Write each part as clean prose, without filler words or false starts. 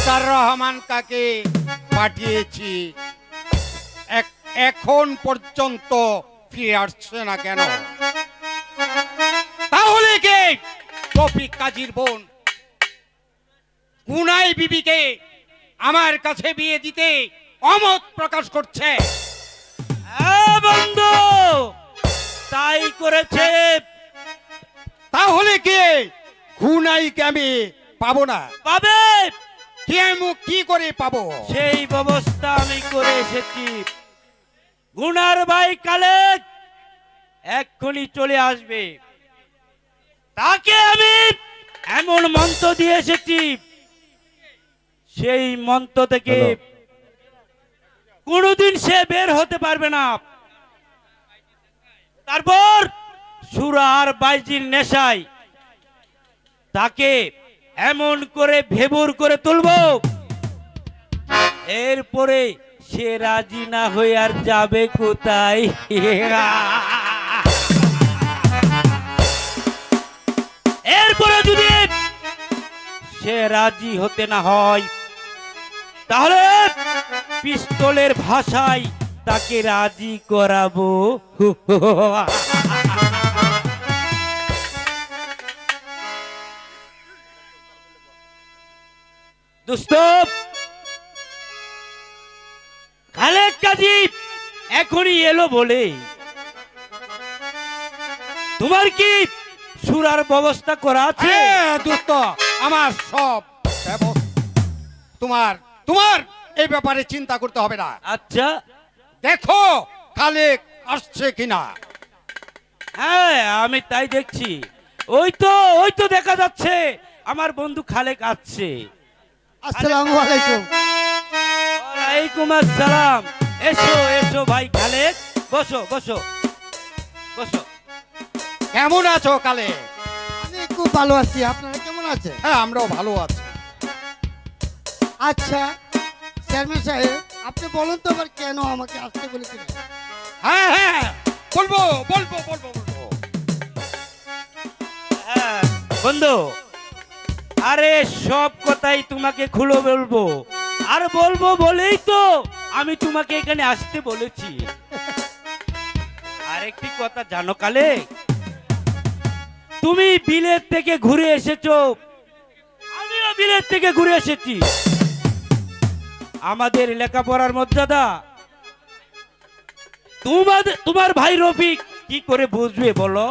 আক্তার রহমান কাকে পাঠিয়েছি, এখন পর্যন্ত ফিরে আসছে না কেন? তাহলে কে রফিক কাজীর বোন গুনাই বিবিকে আমার কাছে বিয়ে দিতে অমত প্রকাশ করছে? বন্ধু তাই করেছে। তাহলে কে গুনাইকে আমি পাবো না? পাবে। কি করে পাবো? সেই ব্যবস্থা আমি করে এসেছি। গুনার ভাই কালেক এক্ষুনি চলে আসবে। তাকে আমি এমন মন্ত্র দিয়ে এসেছি, সেই মন্ত্র থেকে কোনোদিন সে বের হতে পারবে না। তারপর সুরা আর বাইজির নেশায় তাকে এমন করে ভেবুর করে তুলব, এরপরে সে রাজি না হয়ে আর যাবে কোথায়? এরপরে যদি সে রাজি হতে না হয়, তাহলে পিস্তলের ভাষায় তাকে রাজি করাবো। দোস্ত, খালেক কাজী এখনই এলো বলে তোমার কি সুরার ব্যবস্থা করা আছে? দোস্ত, আমার সব তোমার তোমার এই ব্যাপারে চিন্তা করতে হবে না। আচ্ছা, দেখো খালেক আসছে কিনা। হ্যাঁ আমি তাই দেখছি। ওই তো দেখা যাচ্ছে আমার বন্ধু খালেক আসছে। আসসালামু আলাইকুম। ওয়ালাইকুম আসসালাম। এসো এসো ভাই খালেক, বসো বসো বসো। কেমন আছো কালে? আমি খুব ভালো আছি, আপনারা কেমন আছেন? হ্যাঁ, আমরাও ভালো আছি। আচ্ছা চেয়ারম্যান সাহেব, আপনি বলুন তো আবার কেন আমাকে আসতে বলেছিলেন? হ্যাঁ হ্যাঁ, বলবো বলবো বলবো বলবো। হ্যাঁ বন্ধু, আরে সব কথাই তোমাকে খুলে বলবো, আর বলবো বলেই তো আমি তোমাকে এখানে আসতে বলেছি। আরেকটি কথা জানো কালে, তুমি বিলেত থেকে ঘুরে এসেছো, আমিও বিলেত থেকে ঘুরে এসেছি। আমাদের লেখাপড়ার মর্যাদা তোমার ভাই রফিক কি করে বুঝবে বলো?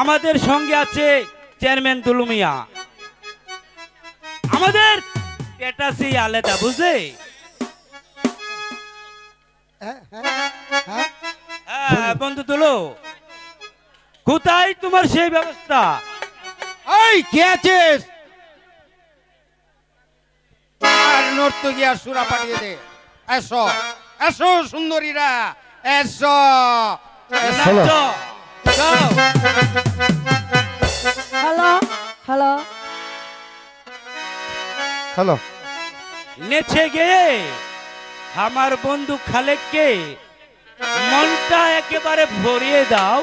আমাদের সঙ্গে আছে চেয়ারম্যান দুলুমিয়া, আমাদের স্ট্যাটাসই আলাদা, বুঝলে? হ্যাঁ, হ্যাঁ, হ্যাঁ। হ্যাঁ বন্ধু দুলু, কোথায় তোমার সেই ব্যবস্থা? এই কে আছিস? আর নর্তকী আর সুরা পাঠিয়ে দে। এসো এসো সুন্দরীরা, এসো এসো। নাচো, যাও। Hello hello hello. নেচে গিয়ে আমার বন্ধু খালেককে মনটা একেবারে ভরিয়ে দাও।